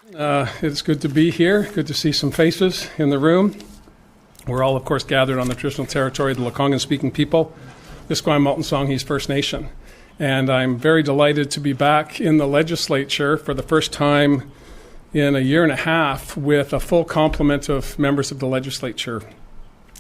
It's good to be here. Good to see some faces in the room. We're all, of course, gathered on the traditional territory of the Lekwungen-speaking people, the Esquimalt Songhees First Nation. And I'm very delighted to be back in the legislature for the first time in a year and a half with a full complement of members of the legislature.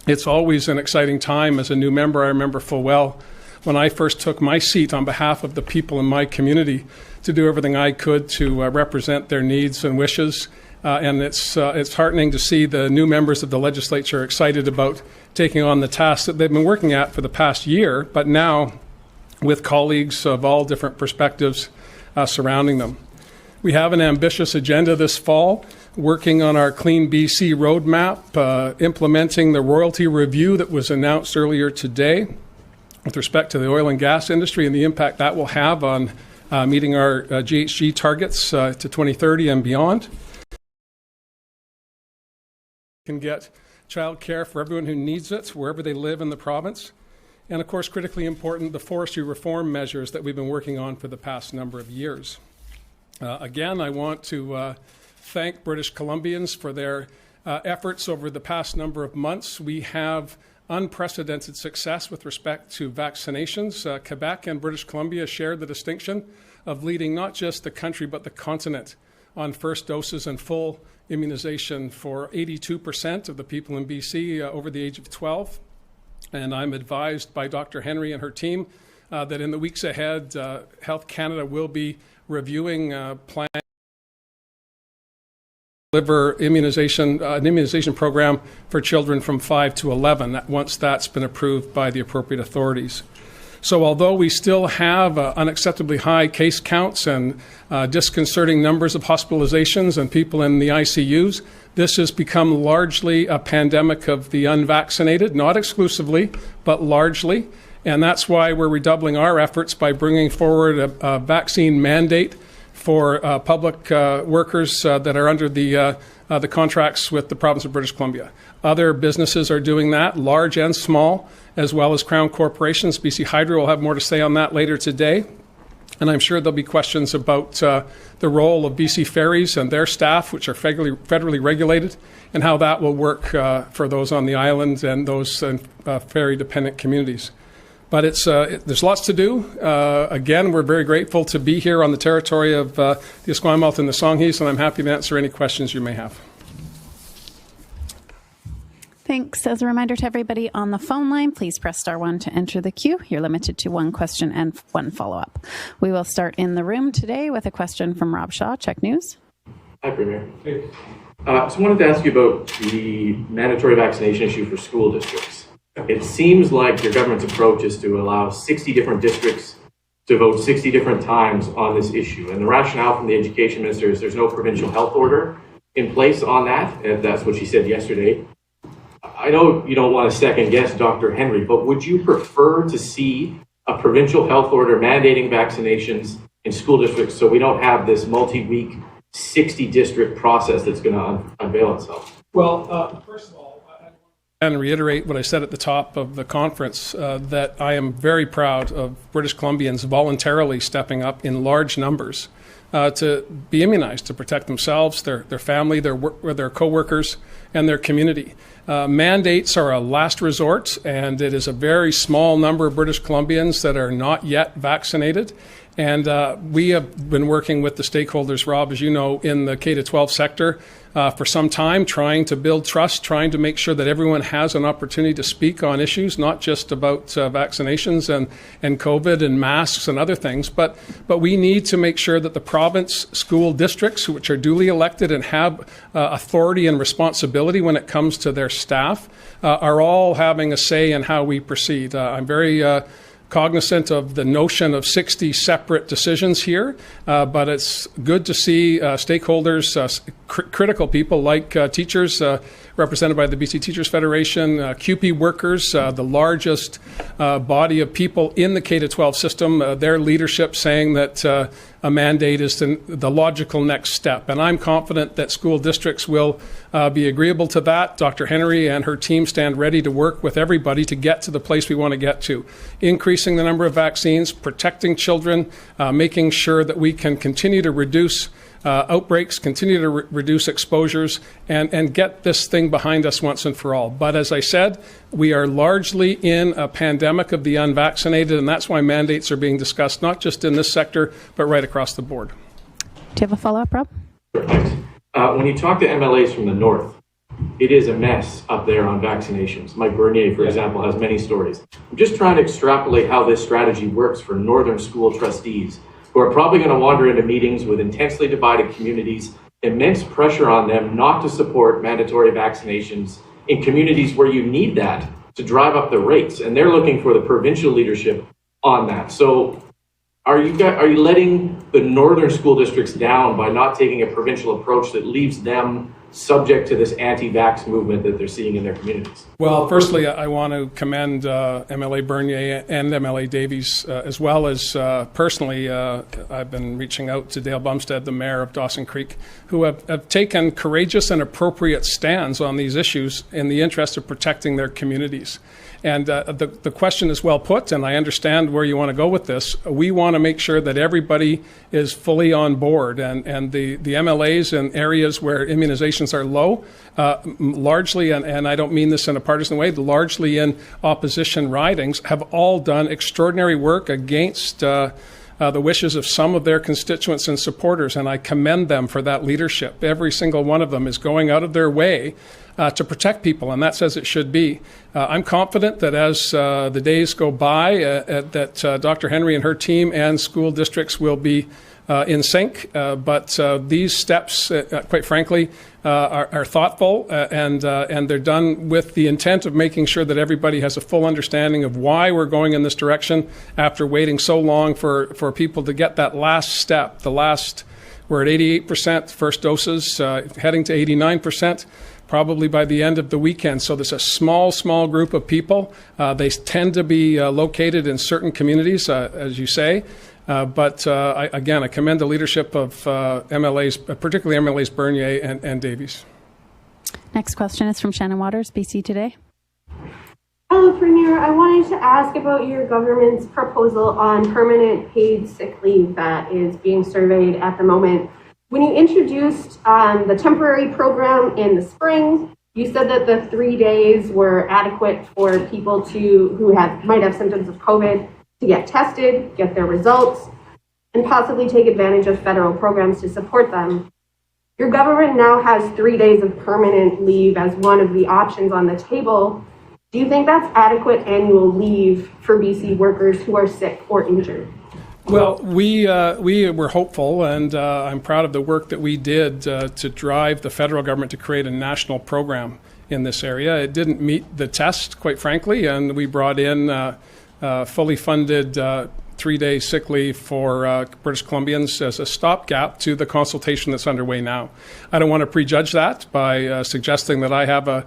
It's always an exciting time as a new member. I remember full well when I first took my seat on behalf of the people in my community to do everything I could to represent their needs and wishes. And it's heartening to see the new members of the legislature excited about taking on the tasks that they've been working at for the past year, but now with colleagues of all different perspectives surrounding them. We have an ambitious agenda this fall, working on our Clean BC roadmap, implementing the royalty review that was announced earlier today with respect to the oil and gas industry and the impact that will have on meeting our GHG targets to 2030 and beyond. Can get childcare for everyone who needs it, wherever they live in the province. And of course, critically important, the forestry reform measures that we've been working on for the past number of years. Again, I want to thank British Columbians for their efforts over the past number of months. We have unprecedented success with respect to vaccinations. Quebec and British Columbia share the distinction of leading not just the country but the continent on first doses and full immunization for 82% of the people in BC over the age of 12. And I'm advised by Dr. Henry and her team that in the weeks ahead, Health Canada will be reviewing plans to deliver an immunization program for children from 5 to 11, once that's been approved by the appropriate authorities. So although we still have unacceptably high case counts and disconcerting numbers of hospitalizations and people in the ICUs, this has become largely a pandemic of the unvaccinated, not exclusively, but largely. And that's why we're redoubling our efforts by bringing forward a vaccine mandate for public workers that are under the contracts with the province of British Columbia. Other businesses are doing that, large and small, as well as Crown corporations. BC Hydro will have more to say on that later today. And I'm sure there'll be questions about the role of BC Ferries and their staff, which are federally regulated, and how that will work for those on the island and those ferry-dependent communities. But there's lots to do. Again, we're very grateful to be here on the territory of the Esquimalt and the Songhees, and I'm happy to answer any questions you may have. Thanks. As a reminder to everybody on the phone line, please press *1 to enter the queue. You're limited to one question and one follow-up. We will start in the room today with a question from Rob Shaw, Check News. Hi, Premier. Hey. So I wanted to ask you about the mandatory vaccination issue for school districts. It seems like your government's approach is to allow 60 different districts to vote 60 different times on this issue. And the rationale from the education minister is there's no provincial health order in place on that. And that's what she said yesterday. I know you don't want to second guess Dr. Henry, but would you prefer to see a provincial health order mandating vaccinations in school districts so we don't have this multi-week 60 district process that's going to unveil itself? Well, first of all, and reiterate what I said at the top of the conference, that I am very proud of British Columbians voluntarily stepping up in large numbers to be immunized, to protect themselves, their family, their co-workers, and their community. Mandates are a last resort, and it is a very small number of British Columbians that are not yet vaccinated. And we have been working with the stakeholders, Rob, as you know, in the K-12 sector for some time, trying to build trust, trying to make sure that everyone has an opportunity to speak on issues, not just about vaccinations and COVID and masks and other things, but we need to make sure that the province school districts, which are duly elected and have authority and responsibility when it comes to their staff, are all having a say in how we proceed. I'm very cognizant of the notion of 60 separate decisions here, but it's good to see stakeholders, critical people like teachers, represented by the BC Teachers Federation, QP workers, the largest body of people in the K-12 system, their leadership saying that a mandate is the logical next step. And I'm confident that school districts will be agreeable to that. Dr. Henry and her team stand ready to work with everybody to get to the place we want to get to. Increasing the number of vaccines, protecting children, making sure that we can continue to reduce outbreaks, continue to reduce exposures, and get this thing behind us once and for all. But as I said, we are largely in a pandemic of the unvaccinated, and that's why mandates are being discussed, not just in this sector, but right across the board. Do you have a follow-up, Rob? Thanks. When you talk to MLAs from the north, it is a mess up there on vaccinations. Mike Bernier, for example, has many stories. I'm just trying to extrapolate how this strategy works for northern school trustees who are probably going to wander into meetings with intensely divided communities, immense pressure on them not to support mandatory vaccinations in communities where you need that to drive up the rates. And they're looking for the provincial leadership on that. So are you letting the northern school districts down by not taking a provincial approach that leaves them subject to this anti-vax movement that they're seeing in their communities? Well, firstly, I want to commend MLA Bernier and MLA Davies, as well as personally, I've been reaching out to Dale Bumstead, the mayor of Dawson Creek, who have taken courageous and appropriate stands on these issues in the interest of protecting their communities. And the question is well put, and I understand where you want to go with this. We want to make sure that everybody is fully on board, and the MLAs in areas where immunizations are low, largely, and I don't mean this in a partisan way, largely in opposition ridings, have all done extraordinary work against the wishes of some of their constituents and supporters, and I commend them for that leadership. Every single one of them is going out of their way to protect people, and that's as it should be. I'm confident that as the days go by, that Dr. Henry and her team and school districts will be in sync, but these steps, quite frankly, are thoughtful, and they're done with the intent of making sure that everybody has a full understanding of why we're going in this direction after waiting so long for people to get that last step. We're at 88% first doses, heading to 89%. Probably by the end of the weekend. So there's a small group of people. They tend to be located in certain communities, as you say. But I commend the leadership of MLAs, particularly MLAs Bernier and Davies. Next question is from Shannon Waters, BC Today. Hello, Premier. I wanted to ask about your government's proposal on permanent paid sick leave that is being surveyed at the moment. When you introduced the temporary program in the spring, you said that the 3 days were adequate for people who might have symptoms of COVID to get tested, get their results, and possibly take advantage of federal programs to support them. Your government now has 3 days of permanent leave as one of the options on the table. Do you think that's adequate annual leave for BC workers who are sick or injured? Well, we were hopeful, and I'm proud of the work that we did to drive the federal government to create a national program in this area. It didn't meet the test, quite frankly, and we brought in fully funded 3-day sick leave for British Columbians as a stopgap to the consultation that's underway now. I don't want to prejudge that by suggesting that I have a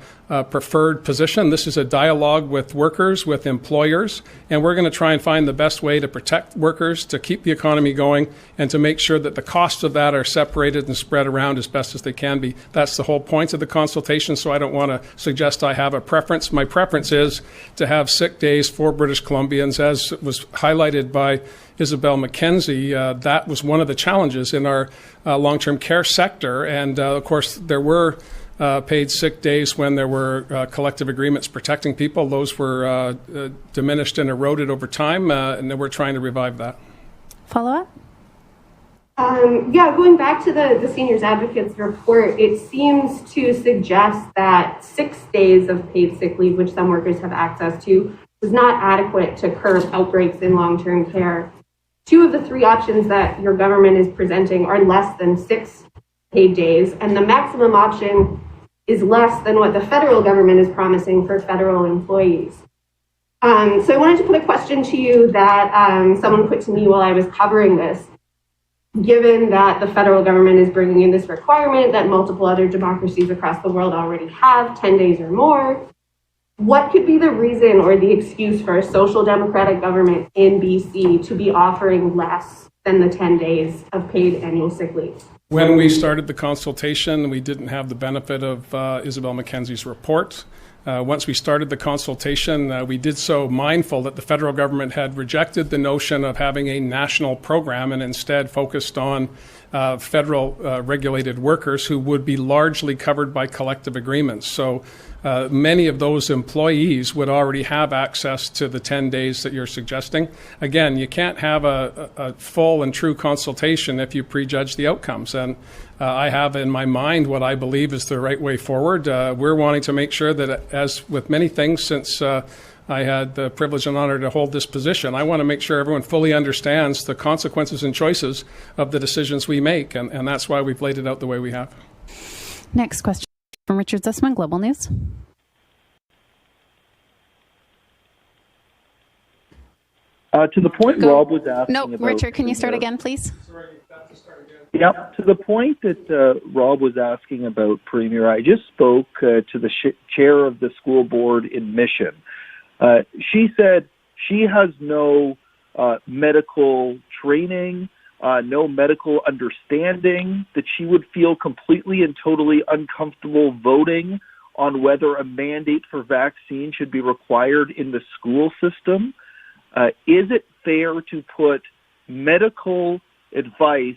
preferred position. This is a dialogue with workers, with employers, and we're going to try and find the best way to protect workers, to keep the economy going, and to make sure that the costs of that are separated and spread around as best as they can be. That's the whole point of the consultation, so I don't want to suggest I have a preference. My preference is to have sick days for British Columbians, as was highlighted by Isabel McKenzie. That was one of the challenges in our long-term care sector, and of course there were paid sick days when there were collective agreements protecting people. Those were diminished and eroded over time, and we're trying to revive that. Follow-up? Going back to the Seniors Advocates report, it seems to suggest that 6 days of paid sick leave, which some workers have access to, was not adequate to curb outbreaks in long-term care. 2 of the 3 options that your government is presenting are less than 6 paid days, and the maximum option is less than what the federal government is promising for federal employees. So I wanted to put a question to you that someone put to me while I was covering this. Given that the federal government is bringing in this requirement that multiple other democracies across the world already have, 10 days or more, what could be the reason or the excuse for a social democratic government in BC to be offering less than the 10 days of paid annual sick leave? When we started the consultation, we didn't have the benefit of Isabel McKenzie's report. Once we started the consultation, we did so mindful that the federal government had rejected the notion of having a national program and instead focused on federal regulated workers who would be largely covered by collective agreements. So many of those employees would already have access to the 10 days that you're suggesting. Again, you can't have a full and true consultation if you prejudge the outcomes. And I have in my mind what I believe is the right way forward. We're wanting to make sure that, as with many things since I had the privilege and honor to hold this position, I want to make sure everyone fully understands the consequences and choices of the decisions we make. And that's why we've laid it out the way we have. Next question from Richard Zussman, Global News. To the point Rob was asking No, about... Richard, can you start again, please? Yeah, to the point that Rob was asking about, Premier, I just spoke to the chair of the school board in Mission. She said she has no medical training, no medical understanding, that she would feel completely and totally uncomfortable voting on whether a mandate for vaccine should be required in the school system. Is it fair to put medical advice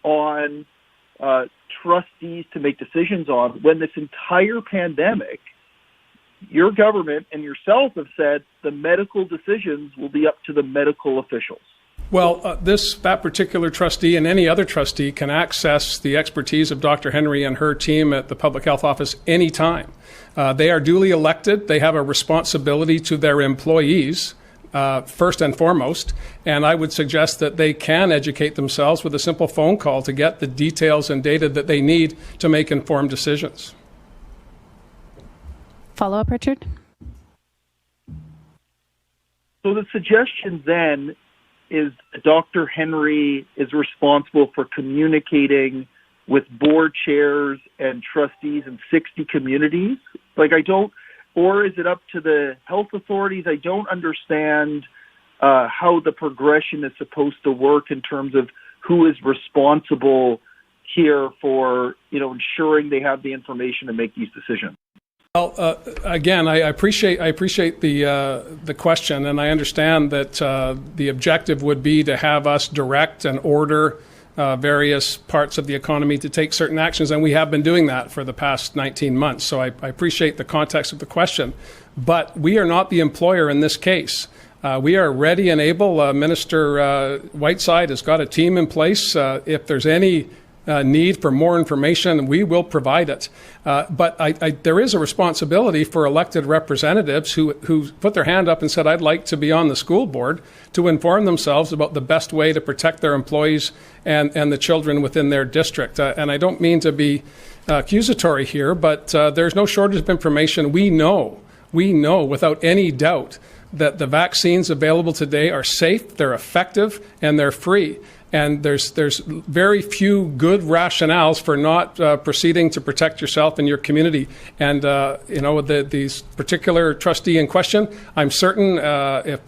on trustees to make decisions on when this entire pandemic, your government and yourself have said the medical decisions will be up to the medical officials? Well, that particular trustee and any other trustee can access the expertise of Dr. Henry and her team at the Public Health Office anytime. They are duly elected. They have a responsibility to their employees, first and foremost, and I would suggest that they can educate themselves with a simple phone call to get the details and data that they need to make informed decisions. Follow up, Richard? So the suggestion then is Dr. Henry is responsible for communicating with board chairs and trustees in 60 communities? Or is it up to the health authorities? I don't understand how the progression is supposed to work in terms of who is responsible here for, ensuring they have the information to make these decisions. Well, again, I appreciate the question, and I understand that the objective would be to have us direct and order various parts of the economy to take certain actions, and we have been doing that for the past 19 months. So I appreciate the context of the question, but we are not the employer in this case. We are ready and able. Minister Whiteside has got a team in place. If there's any need for more information, we will provide it. But there is a responsibility for elected representatives who put their hand up and said, I'd like to be on the school board, to inform themselves about the best way to protect their employees and the children within their district. And I don't mean to be accusatory here, but there's no shortage of information. We know without any doubt that the vaccines available today are safe, they're effective, and they're free. And there's very few good rationales for not proceeding to protect yourself and your community. And these particular trustee in question, I'm certain if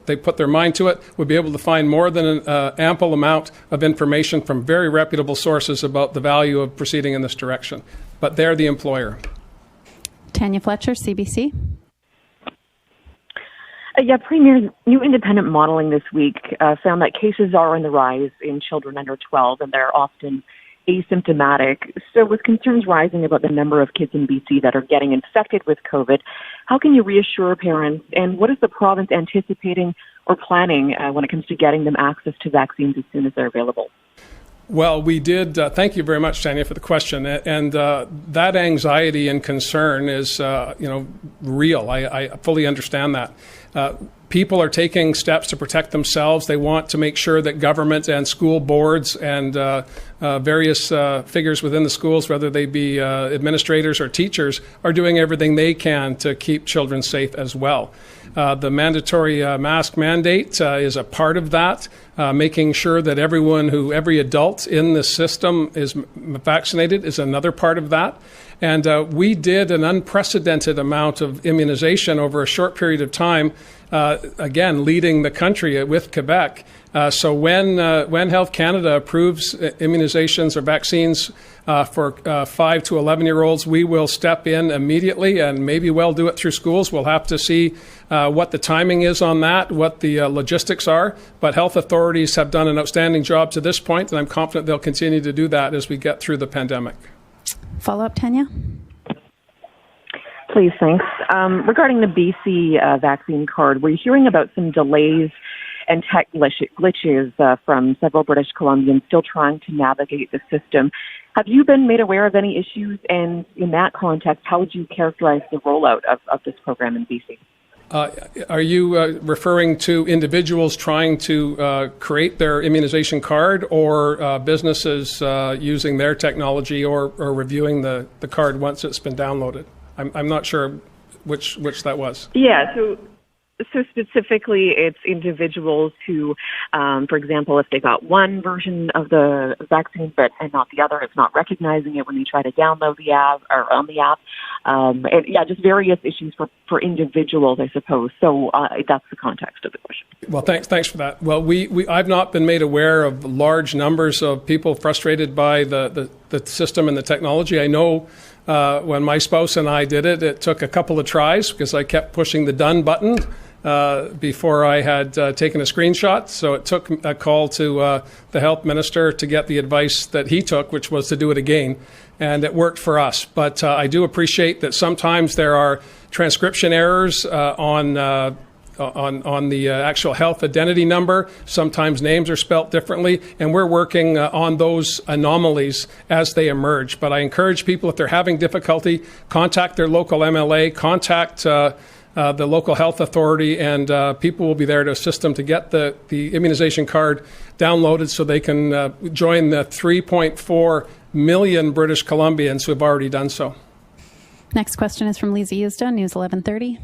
they put their mind to it, would be able to find more than an ample amount of information from very reputable sources about the value of proceeding in this direction. But they're the employer. Tanya Fletcher, CBC. Premier, new independent modeling this week found that cases are on the rise in children under 12, and they're often asymptomatic. So with concerns rising about the number of kids in BC that are getting infected with COVID, how can you reassure parents, and what is the province anticipating or planning when it comes to getting them access to vaccines as soon as they're available? Well, we did. Thank you very much, Tanya, for the question. And that anxiety and concern is, real. I fully understand that. People are taking steps to protect themselves. They want to make sure that government and school boards and various figures within the schools, whether they be administrators or teachers, are doing everything they can to keep children safe as well. The mandatory mask mandate is a part of that, making sure that every adult in the system is vaccinated is another part of that. And we did an unprecedented amount of immunization over a short period of time, again, leading the country with Quebec. So when Health Canada approves immunizations or vaccines for 5 to 11-year-olds, we will step in immediately and maybe well do it through schools. We'll have to see what the timing is on that, what the logistics are. But health authorities have done an outstanding job to this point, and I'm confident they'll continue to do that as we get through the pandemic. Follow-up, Tanya? Please, thanks. Regarding the BC vaccine card, we're hearing about some delays and tech glitches from several British Columbians still trying to navigate the system. Have you been made aware of any issues? And in that context, how would you characterize the rollout of this program in BC? Are you referring to individuals trying to create their immunization card, or businesses using their technology or reviewing the card once it's been downloaded? I'm not sure which that was. Yeah, so specifically, it's individuals who, for example, if they got one version of the vaccine and not the other, it's not recognizing it when they try to download the app or on the app. And yeah, just various issues for individuals, I suppose. So that's the context of the question. Well, thanks for that. Well, I've not been made aware of large numbers of people frustrated by the system and the technology. I know when my spouse and I did it, it took a couple of tries because I kept pushing the done button before I had taken a screenshot. So it took a call to the health minister to get the advice that he took, which was to do it again. And it worked for us. But I do appreciate that sometimes there are transcription errors on the actual health identity number. Sometimes names are spelt differently, and we're working on those anomalies as they emerge. But I encourage people, if they're having difficulty, contact their local MLA, contact the local health authority, and people will be there to assist them to get the immunization card downloaded so they can join the 3.4 million British Columbians who have already done so. Next question is from Lisa Yuzda, News 1130.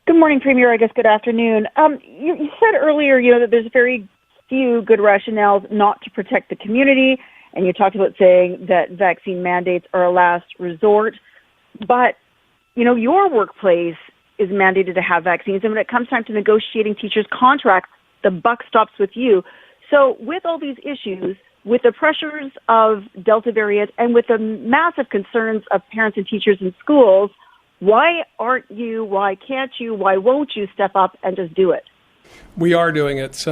Good morning, Premier. I guess good afternoon. You said earlier, that there's very few good rationales not to protect the community, and you talked about saying that vaccine mandates are a last resort. But, your workplace is mandated to have vaccines, and when it comes time to negotiating teachers' contracts, the buck stops with you. So with all these issues, with the pressures of Delta variant, and with the massive concerns of parents and teachers in schools, why can't you, why won't you step up and just do it? We are doing it.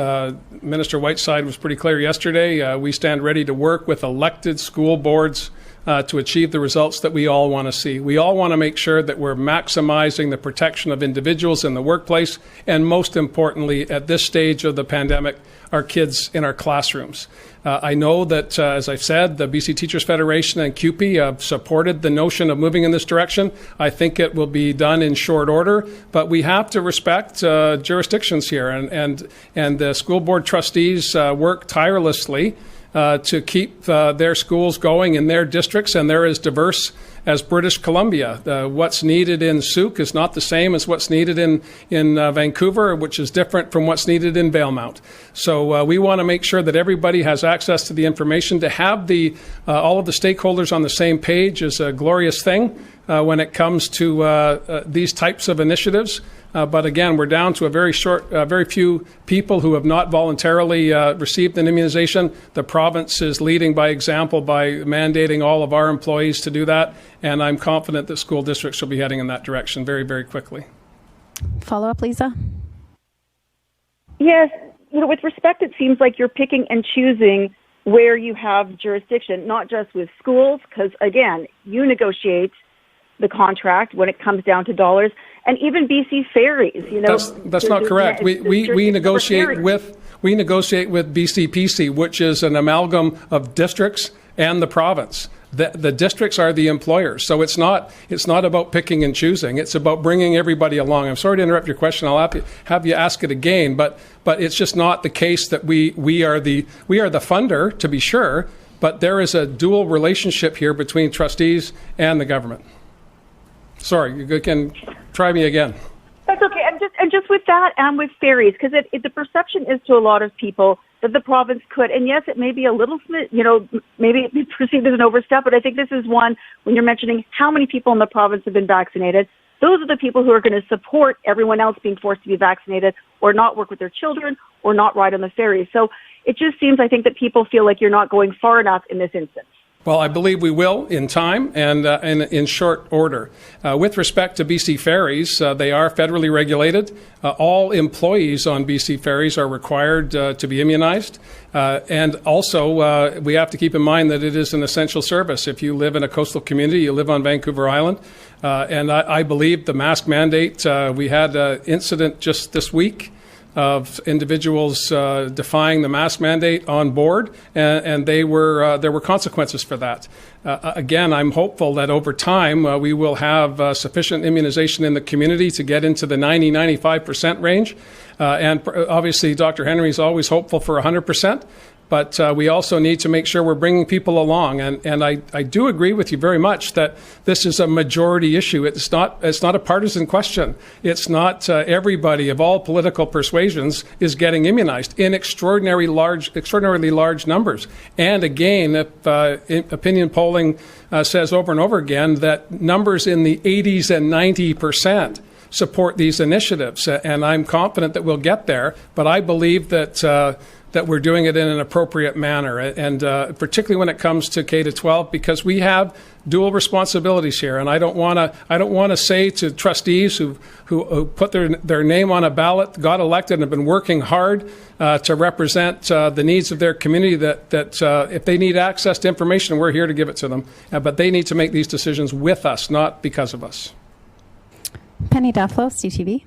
Minister Whiteside was pretty clear yesterday. We stand ready to work with elected school boards to achieve the results that we all want to see. We all want to make sure that we're maximizing the protection of individuals in the workplace, and most importantly, at this stage of the pandemic, our kids in our classrooms. I know that, as I've said, the BC Teachers Federation and CUPE have supported the notion of moving in this direction. I think it will be done in short order, but we have to respect jurisdictions here, and the school board trustees work tirelessly to keep their schools going in their districts, and they're as diverse as British Columbia. What's needed in Souk is not the same as what's needed in Vancouver, which is different from what's needed in Valemount. So we want to make sure that everybody has access to the information. To have all of the stakeholders on the same page is a glorious thing when it comes to these types of initiatives. But again, we're down to a very few people who have not voluntarily received an immunization. The province is leading by example by mandating all of our employees to do that, and I'm confident that school districts will be heading in that direction very, very quickly. Follow up, Lisa? Yes. With respect, it seems like you're picking and choosing where you have jurisdiction, not just with schools, because, again, you negotiate the contract when it comes down to dollars. And even BC Ferries, That's not correct. We negotiate with BCPC, which is an amalgam of districts and the province. The districts are the employers, so it's not about picking and choosing. It's about bringing everybody along. I'm sorry to interrupt your question. I'll have you ask it again, but it's just not the case that we are the funder, to be sure, but there is a dual relationship here between trustees and the government. Sorry, you can try me again. That's okay. And just with that and with ferries, because the perception is to a lot of people that the province could, and yes, it may be a little, maybe it be perceived as an overstep, but I think this is one when you're mentioning how many people in the province have been vaccinated, those are the people who are going to support everyone else being forced to be vaccinated or not work with their children or not ride on the ferry. So it just seems, I think, that people feel like you're not going far enough in this instance. Well, I believe we will in time and in short order. With respect to BC Ferries, they are federally regulated. All employees on BC Ferries are required to be immunized. And also, we have to keep in mind that it is an essential service. If you live in a coastal community, you live on Vancouver Island. And I believe the mask mandate, we had an incident just this week of individuals defying the mask mandate on board, and there were consequences for that. Again, I'm hopeful that over time we will have sufficient immunization in the community to get into the 90-95% range. And obviously, Dr. Henry is always hopeful for 100%. But we also need to make sure we're bringing people along. And I do agree with you very much that this is a majority issue. It's not a partisan question. It's not everybody of all political persuasions is getting immunized in extraordinarily large numbers. And again, if opinion polling says over and over again that numbers in the 80s and 90% support these initiatives. And I'm confident that we'll get there. But I believe that we're doing it in an appropriate manner, and particularly when it comes to K-12, because we have dual responsibilities here. And I don't want to say to trustees who put their name on a ballot, got elected, and have been working hard to represent the needs of their community that if they need access to information, we're here to give it to them. But they need to make these decisions with us, not because of us. Penny Dufflo, CTV.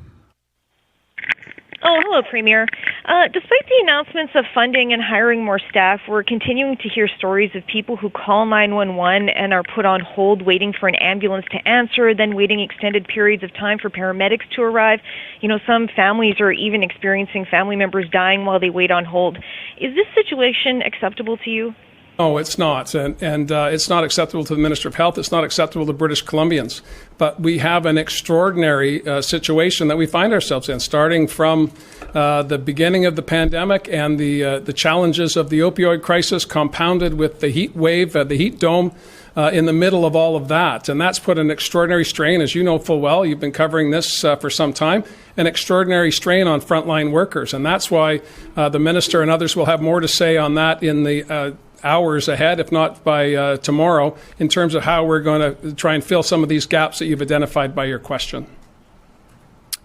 Oh, hello, Premier. Despite the announcements of funding and hiring more staff, we're continuing to hear stories of people who call 911 and are put on hold waiting for an ambulance to answer, then waiting extended periods of time for paramedics to arrive. You know, some families are even experiencing family members dying while they wait on hold. Is this situation acceptable to you? No, it's not. And it's not acceptable to the Minister of Health. It's not acceptable to British Columbians. But we have an extraordinary situation that we find ourselves in, starting from the beginning of the pandemic and the challenges of the opioid crisis, compounded with the heat wave, the heat dome, in the middle of all of that. And that's put an extraordinary strain, as you know full well, you've been covering this for some time, an extraordinary strain on frontline workers. And that's why the Minister and others will have more to say on that in the hours ahead, if not by tomorrow, in terms of how we're going to try and fill some of these gaps that you've identified by your question.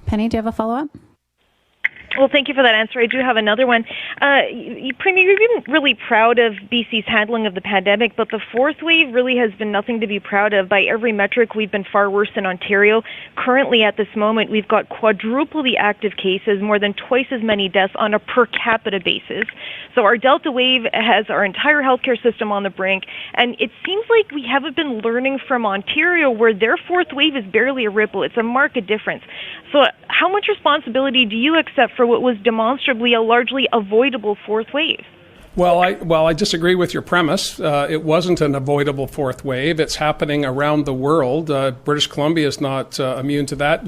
Penny, do you have a follow-up? Well, thank you for that answer. I do have another one. Premier, you've been really proud of BC's handling of the pandemic, but the fourth wave really has been nothing to be proud of. By every metric, we've been far worse than Ontario. Currently, at this moment, we've got quadruple the active cases, more than twice as many deaths on a per capita basis. So our Delta wave has our entire healthcare system on the brink, and it seems like we haven't been learning from Ontario, where their fourth wave is barely a ripple. It's a marked difference. So how much responsibility do you accept for what was demonstrably a largely avoidable fourth wave? Well, I disagree with your premise. It wasn't an avoidable fourth wave. It's happening around the world. British Columbia is not immune to that.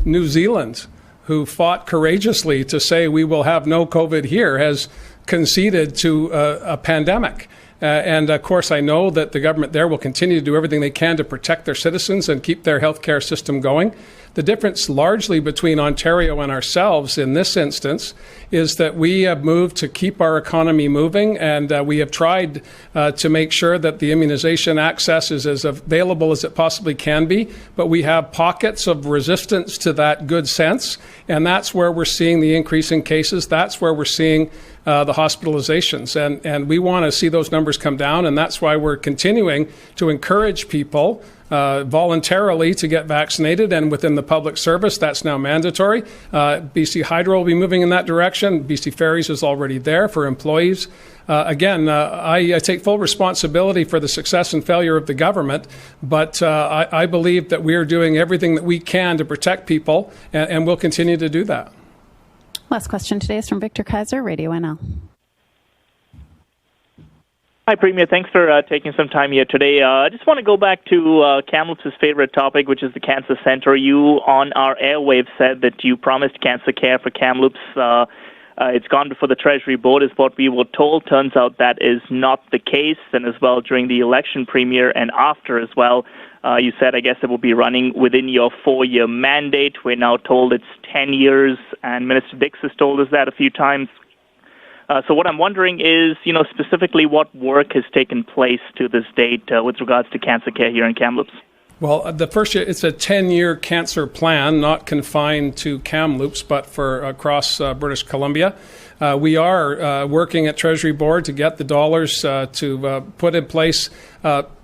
New Zealand, who fought courageously to say we will have no COVID here, has conceded to a pandemic. And of course, I know that the government there will continue to do everything they can to protect their citizens and keep their healthcare system going. The difference largely between Ontario and ourselves in this instance is that we have moved to keep our economy moving, and we have tried to make sure that the immunization access is as available as it possibly can be. But we have pockets of resistance to that good sense, and that's where we're seeing the increase in cases. That's where we're seeing the hospitalizations. And we want to see those numbers come down, and that's why we're continuing to encourage people voluntarily to get vaccinated, and within the public service, that's now mandatory. BC Hydro will be moving in that direction. BC Ferries is already there for employees. Again, I take full responsibility for the success and failure of the government, but I believe that we are doing everything that we can to protect people, and we'll continue to do that. Last question today is from Victor Kaiser, Radio NL. Hi, Premier. Thanks for taking some time here today. I just want to go back to Kamloops' favorite topic, which is the Cancer Centre. You, on our airwaves, said that you promised cancer care for Kamloops. It's gone before the Treasury Board, is what we were told. Turns out that is not the case. And as well, during the election, Premier, and after as well, You said, I guess, it will be running within your 4-year mandate. We're now told it's 10 years, and Minister Dix has told us that a few times. So what I'm wondering is, specifically what work has taken place to this date with regards to cancer care here in Kamloops? Well, the first year, it's a 10-year cancer plan, not confined to Kamloops, but for across British Columbia. We are working at Treasury Board to get the dollars to put in place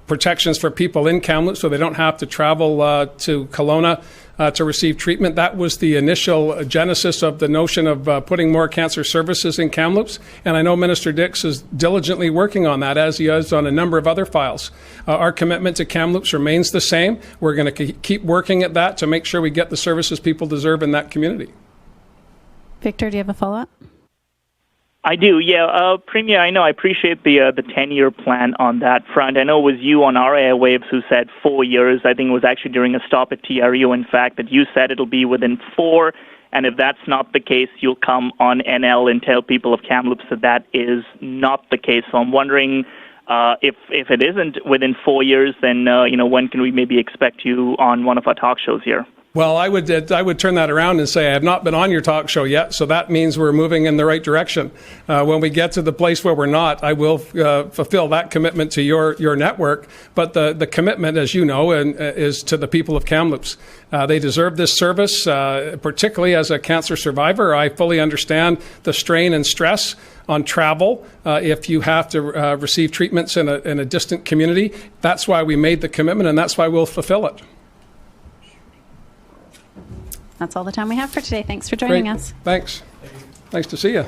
protections for people in Kamloops so they don't have to travel to Kelowna to receive treatment. That was the initial genesis of the notion of putting more cancer services in Kamloops. And I know Minister Dix is diligently working on that, as he is on a number of other files. Our commitment to Kamloops remains the same. We're going to keep working at that to make sure we get the services people deserve in that community. Victor, do you have a follow-up? I do, yeah. Premier, I know I appreciate the 10-year plan on that front. I know it was you on our airwaves who said 4 years. I think it was actually during a stop at TRU, in fact, that you said it'll be within 4. And if that's not the case, you'll come on NL and tell people of Kamloops that that is not the case. So I'm wondering if it isn't within 4 years, then when can we maybe expect you on one of our talk shows here? Well, I would turn that around and say I have not been on your talk show yet, so that means we're moving in the right direction. When we get to the place where we're not, I will fulfill that commitment to your network. But the commitment, as you know, is to the people of Kamloops. They deserve this service, particularly as a cancer survivor. I fully understand the strain and stress on travel if you have to receive treatments in a distant community. That's why we made the commitment, and that's why we'll fulfill it. That's all the time we have for today. Thanks for joining us. Thanks. Nice to see you.